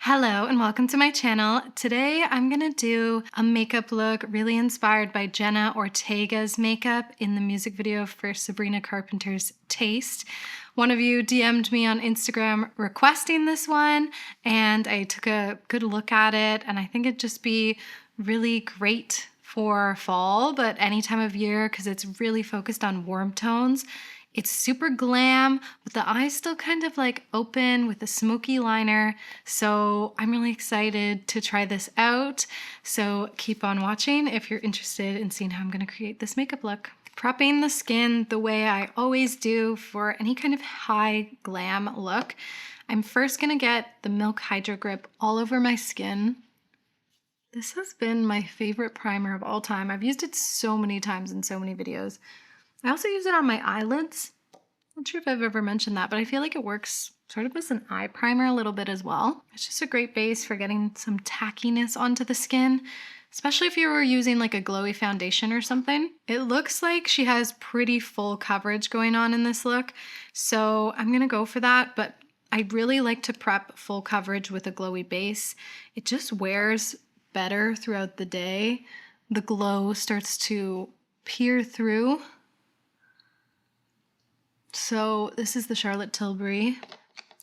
Hello and welcome to my channel. Today I'm gonna do a makeup look really inspired by Jenna Ortega's makeup in the music video for Sabrina Carpenter's Taste. One of you DM'd me on Instagram requesting this one and I took a good look at it, and I think it'd just be really great for fall, but any time of year because it's really focused on warm tones. It's super glam, but the eyes still kind of like open with a smoky liner. So I'm really excited to try this out. So keep on watching if you're interested in seeing how I'm gonna create this makeup look. Prepping the skin the way I always do for any kind of high glam look. I'm first gonna get the Milk Hydro Grip all over my skin. This has been my favorite primer of all time. I've used it so many times in so many videos. I also use it on my eyelids. Not sure if I've ever mentioned that, but I feel like it works sort of as an eye primer a little bit as well. It's just a great base for getting some tackiness onto the skin, especially if you were using like a glowy foundation or something. It looks like she has pretty full coverage going on in this look, so I'm gonna go for that, but I really like to prep full coverage with a glowy base. It just wears better throughout the day. The glow starts to peer through. So this is the Charlotte Tilbury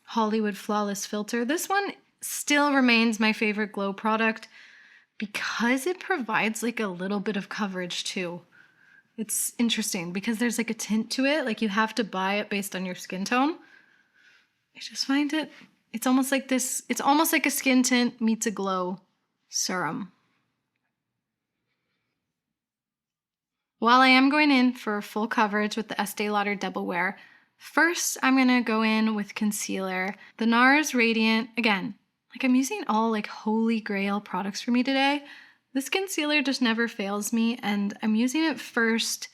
Hollywood Flawless Filter. This one still remains my favorite glow product because it provides like a little bit of coverage too. It's interesting because there's like a tint to it, like you have to buy it based on your skin tone. I just find it's almost like this, it's almost like a skin tint meets a glow serum. While I am going in for full coverage with the Estee Lauder Double Wear, first I'm gonna go in with concealer. The NARS Radiant, again, like I'm using all like holy grail products for me today. This concealer just never fails me, and I'm using it first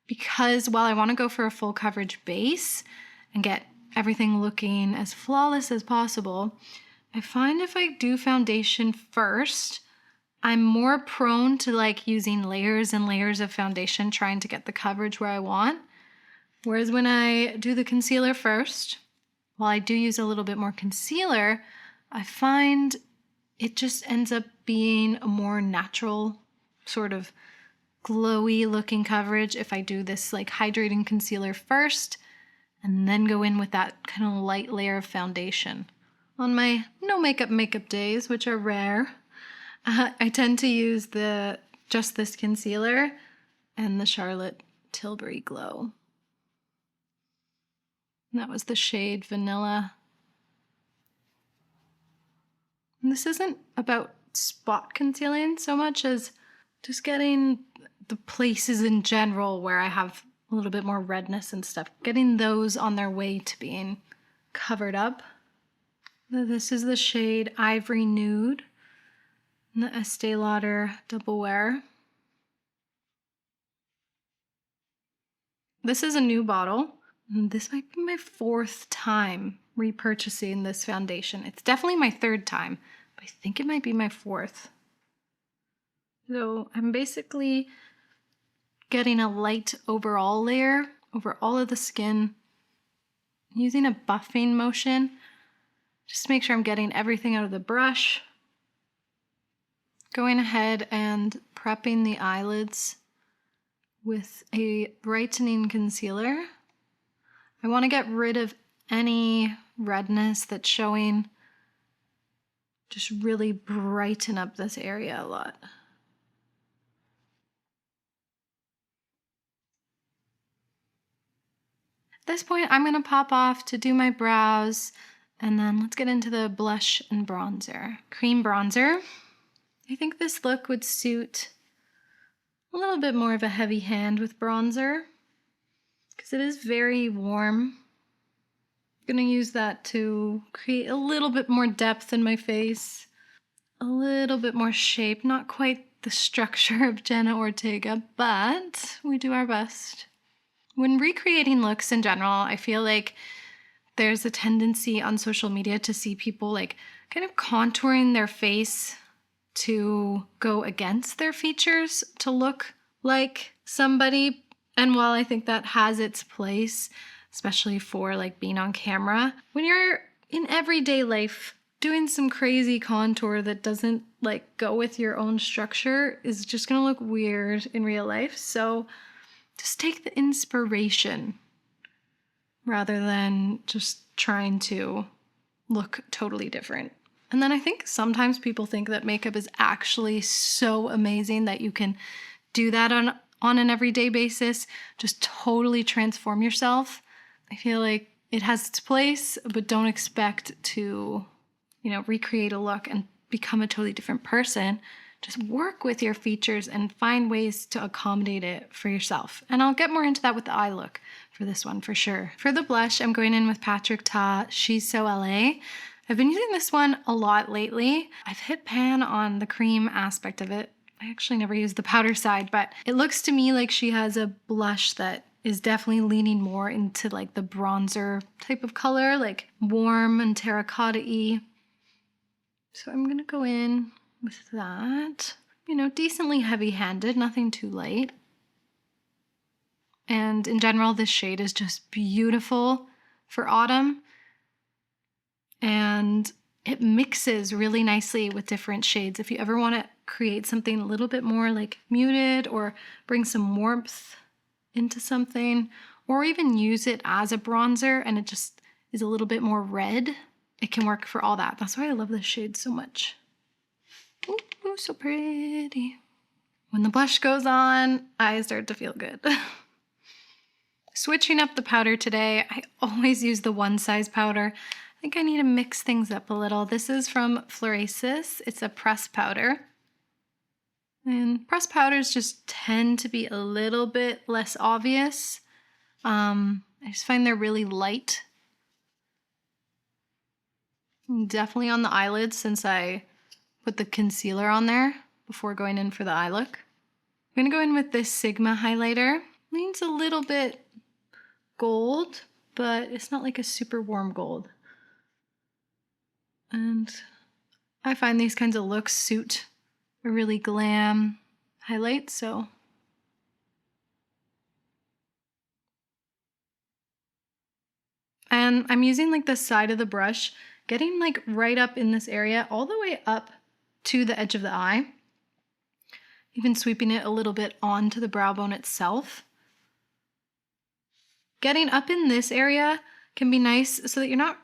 because while I wanna go for a full coverage base and get everything looking as flawless as possible, I find if I do foundation first, I'm more prone to like using layers and layers of foundation trying to get the coverage where I want. Whereas when I do the concealer first, while I do use a little bit more concealer, I find it just ends up being a more natural sort of glowy looking coverage if I do this like hydrating concealer first and then go in with that kind of light layer of foundation. On my no makeup days, which are rare, I tend to use just this concealer and the Charlotte Tilbury Glow. And that was the shade Vanilla. And this isn't about spot concealing so much as just getting the places in general where I have a little bit more redness and stuff, getting those on their way to being covered up. This is the shade Ivory Nude. The Estee Lauder Double Wear. This is a new bottle. This might be my 4th time repurchasing this foundation. It's definitely my 3rd time, but I think it might be my 4th. So I'm basically getting a light overall layer over all of the skin, using a buffing motion, just to make sure I'm getting everything out of the brush. Going ahead and prepping the eyelids with a brightening concealer. I want to get rid of any redness that's showing. Just really brighten up this area a lot. At this point, I'm going to pop off to do my brows, and then let's get into the blush and bronzer. Cream bronzer. I think this look would suit a little bit more of a heavy hand with bronzer because it is very warm. I'm gonna use that to create a little bit more depth in my face, a little bit more shape, not quite the structure of Jenna Ortega, but we do our best. When recreating looks in general, I feel like there's a tendency on social media to see people like kind of contouring their face to go against their features to look like somebody. And while I think that has its place, especially for like being on camera, when you're in everyday life doing some crazy contour that doesn't like go with your own structure is just gonna look weird in real life. So just take the inspiration rather than just trying to look totally different. And then I think sometimes people think that makeup is actually so amazing that you can do that on an everyday basis, just totally transform yourself. I feel like it has its place, but don't expect to, recreate a look and become a totally different person. Just work with your features and find ways to accommodate it for yourself. And I'll get more into that with the eye look for this one for sure. For the blush, I'm going in with Patrick Ta She's So LA. I've been using this one a lot lately. I've hit pan on the cream aspect of it. I actually never used the powder side, but it looks to me like she has a blush that is definitely leaning more into like the bronzer type of color, like warm and terracotta-y. So I'm gonna go in with that. Decently heavy-handed, nothing too light. And in general, this shade is just beautiful for autumn. And it mixes really nicely with different shades. If you ever want to create something a little bit more like muted or bring some warmth into something, or even use it as a bronzer and it just is a little bit more red, it can work for all that. That's why I love this shade so much. Ooh, so pretty. When the blush goes on, I start to feel good. Switching up the powder today, I always use the one size powder. I think I need to mix things up a little. This is from Florasis. It's a pressed powder. And pressed powders just tend to be a little bit less obvious. I just find they're really light. Definitely on the eyelids since I put the concealer on there before going in for the eye look. I'm gonna go in with this Sigma highlighter. Leans a little bit gold, but it's not like a super warm gold. And I find these kinds of looks suit a really glam highlight, so. And I'm using like the side of the brush, getting like right up in this area, all the way up to the edge of the eye. Even sweeping it a little bit onto the brow bone itself. Getting up in this area can be nice so that you're not,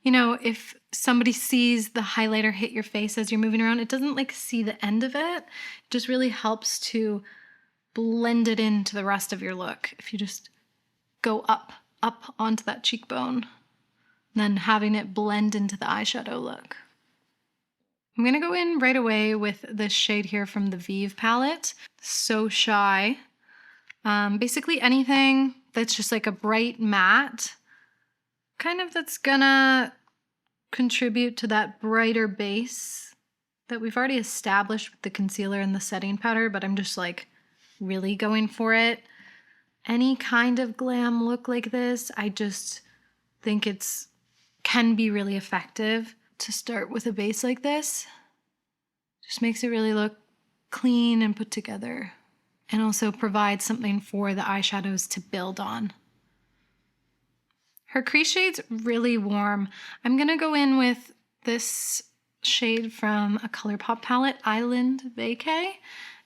if somebody sees the highlighter hit your face as you're moving around, it doesn't like see the end of it. It just really helps to blend it into the rest of your look. If you just go up onto that cheekbone, then having it blend into the eyeshadow look. I'm gonna go in right away with this shade here from the Vive palette, So Shy. Basically anything that's just like a bright matte, kind of that's gonna contribute to that brighter base that we've already established with the concealer and the setting powder, but I'm just like really going for it. Any kind of glam look like this, I just think can be really effective to start with a base like this. Just makes it really look clean and put together, and also provides something for the eyeshadows to build on. Her crease shade's really warm. I'm gonna go in with this shade from a ColourPop palette, Island Vacay,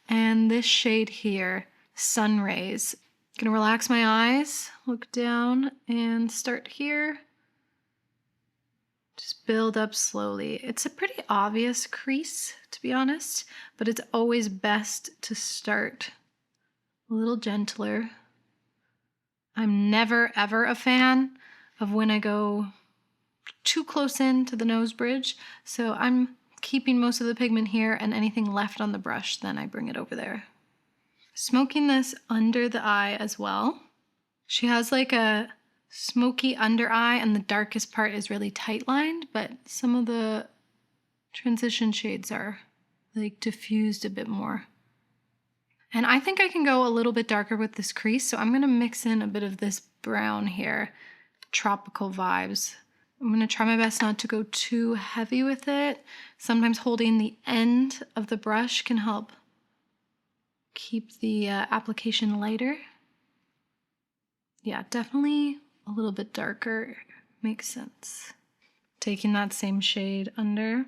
and this shade here, Sun Rays. Gonna relax my eyes, look down, and start here. Just build up slowly. It's a pretty obvious crease, to be honest, but it's always best to start a little gentler. I'm never ever a fan of when I go too close in to the nose bridge, so I'm keeping most of the pigment here, and anything left on the brush, then I bring it over there. Smoking this under the eye as well. She has like a smoky under eye, and the darkest part is really tight lined, but some of the transition shades are like diffused a bit more. And I think I can go a little bit darker with this crease, so I'm gonna mix in a bit of this brown here, tropical vibes. I'm gonna try my best not to go too heavy with it. Sometimes holding the end of the brush can help keep the application lighter. Yeah, definitely a little bit darker makes sense. taking that same shade under.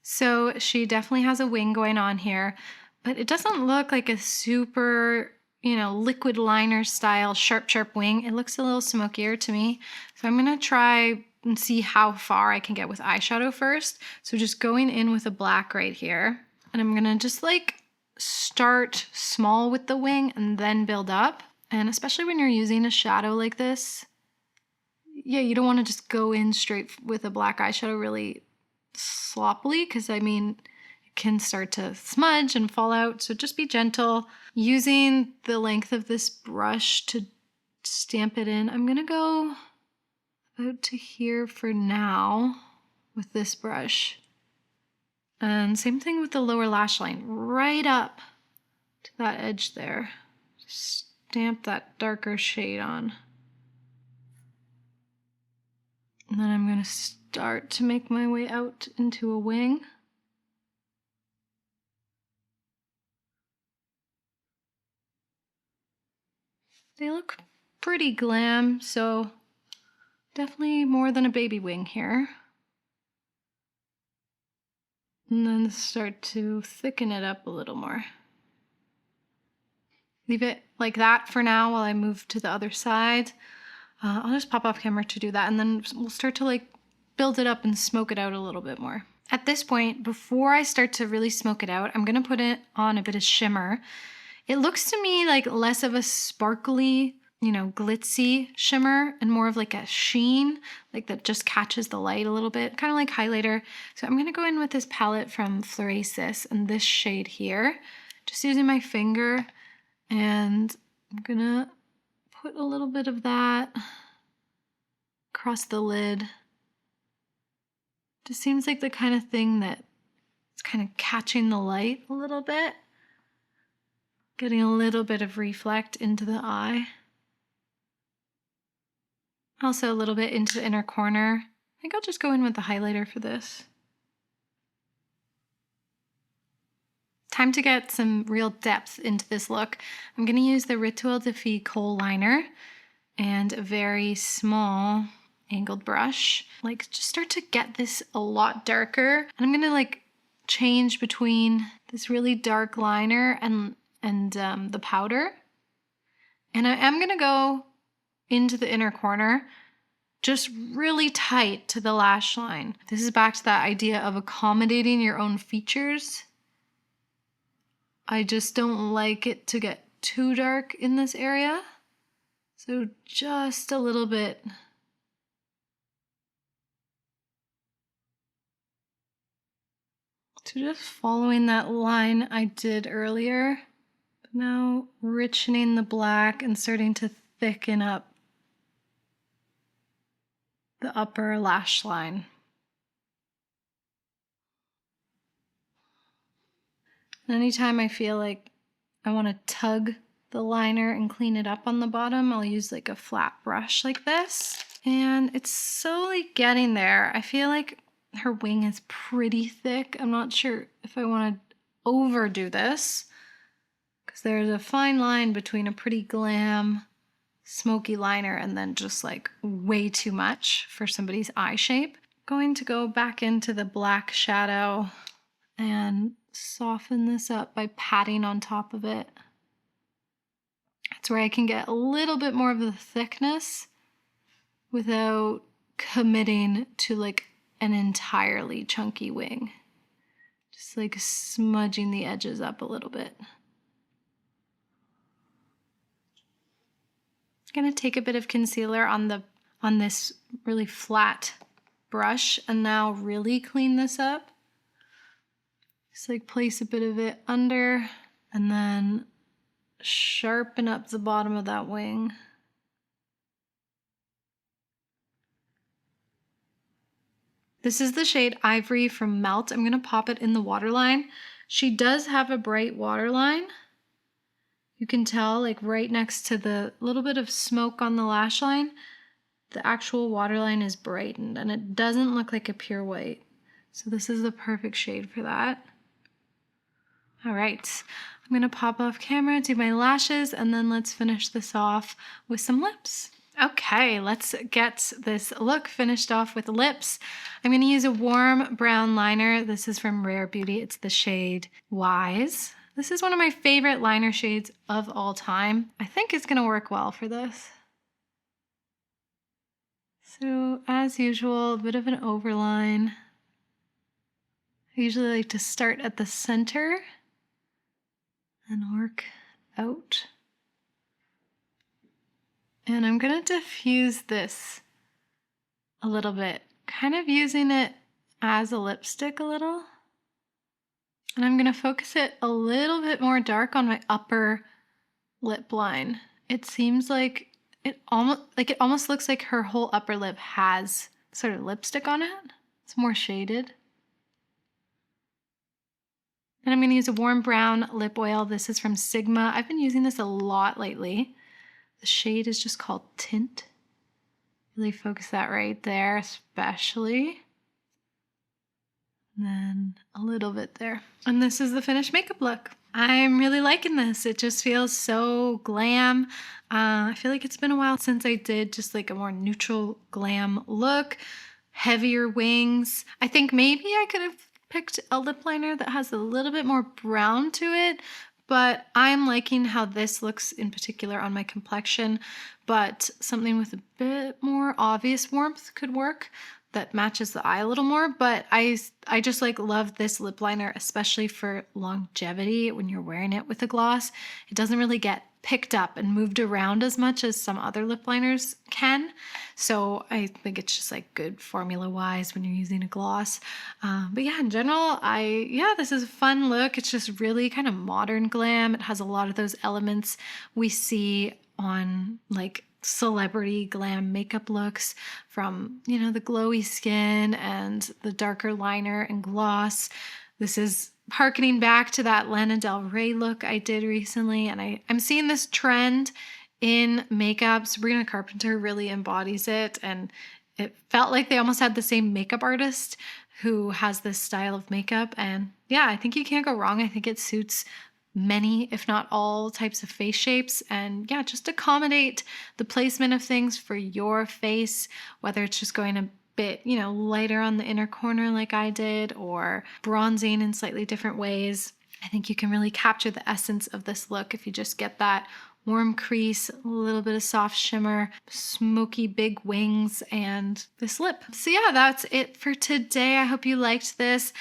So she definitely has a wing going on here, but it doesn't look like a super, liquid liner style sharp wing. It looks a little smokier to me. So I'm gonna try and see how far I can get with eyeshadow first. So just going in with a black right here, and I'm gonna just like start small with the wing and then build up. And especially when you're using a shadow like this, yeah, you don't want to just go in straight with a black eyeshadow really sloppily, because it can start to smudge and fall out. So just be gentle. Using the length of this brush to stamp it in, I'm gonna go about to here for now with this brush. And same thing with the lower lash line, right up to that edge there. Just stamp that darker shade on. And then I'm going to start to make my way out into a wing. They look pretty glam, so definitely more than a baby wing here. And then start to thicken it up a little more. Leave it like that for now while I move to the other side. I'll just pop off camera to do that, and then we'll start to like build it up and smoke it out a little bit more. At this point, before I start to really smoke it out, I'm gonna put it on a bit of shimmer. It looks to me like less of a sparkly, glitzy shimmer and more of like a sheen, like that just catches the light a little bit, kind of like highlighter. So I'm gonna go in with this palette from Florasis and this shade here, just using my finger, and I'm gonna put a little bit of that across the lid. Just seems like the kind of thing that it's kind of catching the light a little bit, getting a little bit of reflect into the eye. Also a little bit into the inner corner. I think I'll just go in with the highlighter for this. Time to get some real depth into this look. I'm going to use the Rituel de Fille Kohl liner and a very small angled brush. Like, just start to get this a lot darker. And I'm going to like change between this really dark liner and the powder. And I am going to go into the inner corner, just really tight to the lash line. This is back to that idea of accommodating your own features. I just don't like it to get too dark in this area. So just a little bit. So just following that line I did earlier, but now richening the black and starting to thicken up the upper lash line. And anytime I feel like I want to tug the liner and clean it up on the bottom, I'll use like a flat brush like this. And it's slowly getting there. I feel like her wing is pretty thick. I'm not sure if I want to overdo this, because there's a fine line between a pretty glam smoky liner and then just like way too much for somebody's eye shape. Going to go back into the black shadow and soften this up by patting on top of it. That's where I can get a little bit more of the thickness without committing to like an entirely chunky wing. Just like smudging the edges up a little bit. I'm gonna take a bit of concealer on this really flat brush and now really clean this up. Just like place a bit of it under and then sharpen up the bottom of that wing. This is the shade Ivory from Melt. I'm gonna pop it in the waterline. She does have a bright waterline. You can tell, like right next to the little bit of smoke on the lash line, the actual waterline is brightened and it doesn't look like a pure white. So this is the perfect shade for that. All right, I'm gonna pop off camera, do my lashes, and then let's finish this off with some lips. Okay, let's get this look finished off with lips. I'm going to use a warm brown liner. This is from Rare Beauty. It's the shade Wise. This is one of my favorite liner shades of all time. I think it's going to work well for this. So as usual, a bit of an overline. I usually like to start at the center and work out. And I'm going to diffuse this a little bit, kind of using it as a lipstick a little. And I'm going to focus it a little bit more dark on my upper lip line. It seems like it almost looks like her whole upper lip has sort of lipstick on it. It's more shaded. And I'm going to use a warm brown lip oil. This is from Sigma. I've been using this a lot lately. The shade is just called Tint. Really focus that right there, especially. And then a little bit there. And this is the finished makeup look. I'm really liking this. It just feels so glam. I feel like it's been a while since I did just like a more neutral glam look. Heavier wings. I think maybe I could have picked a lip liner that has a little bit more brown to it, but I'm liking how this looks in particular on my complexion, but something with a bit more obvious warmth could work that matches the eye a little more. But I just like love this lip liner, especially for longevity when you're wearing it with a gloss. It doesn't really get picked up and moved around as much as some other lip liners can. So I think it's just like good formula wise when you're using a gloss. But yeah, in general, this is a fun look. It's just really kind of modern glam. It has a lot of those elements we see on like celebrity glam makeup looks, from, you know, the glowy skin and the darker liner and gloss. This is harkening back to that Lana Del Rey look I did recently, and I'm seeing this trend in makeup. Sabrina Carpenter really embodies it, and it felt like they almost had the same makeup artist who has this style of makeup. And yeah, I think you can't go wrong. I think it suits many, if not all, types of face shapes. And yeah, just accommodate the placement of things for your face, whether it's just going a bit, you know, lighter on the inner corner like I did, or bronzing in slightly different ways. I think you can really capture the essence of this look if you just get that warm crease, a little bit of soft shimmer, smoky big wings, and this lip. So yeah, that's it for today. I hope you liked this.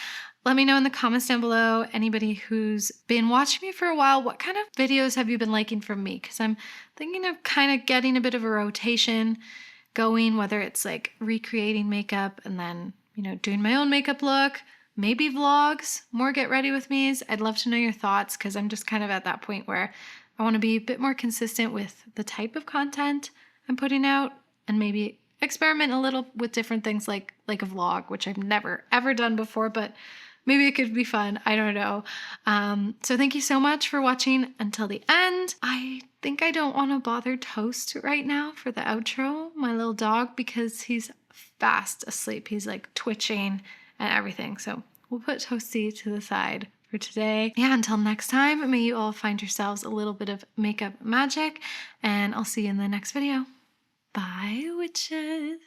Let me know in the comments down below, anybody who's been watching me for a while, what kind of videos have you been liking from me? Because I'm thinking of kind of getting a bit of a rotation going, whether it's like recreating makeup and then, you know, doing my own makeup look, maybe vlogs, more get ready with me's. I'd love to know your thoughts, because I'm just kind of at that point where I want to be a bit more consistent with the type of content I'm putting out, and maybe experiment a little with different things like a vlog, which I've never ever done before, but maybe it could be fun. I don't know. So thank you so much for watching until the end. I think I don't want to bother Toast right now for the outro, my little dog, because he's fast asleep. He's like twitching and everything. So we'll put Toasty to the side for today. Yeah, until next time, may you all find yourselves a little bit of makeup magic, and I'll see you in the next video. Bye, witches.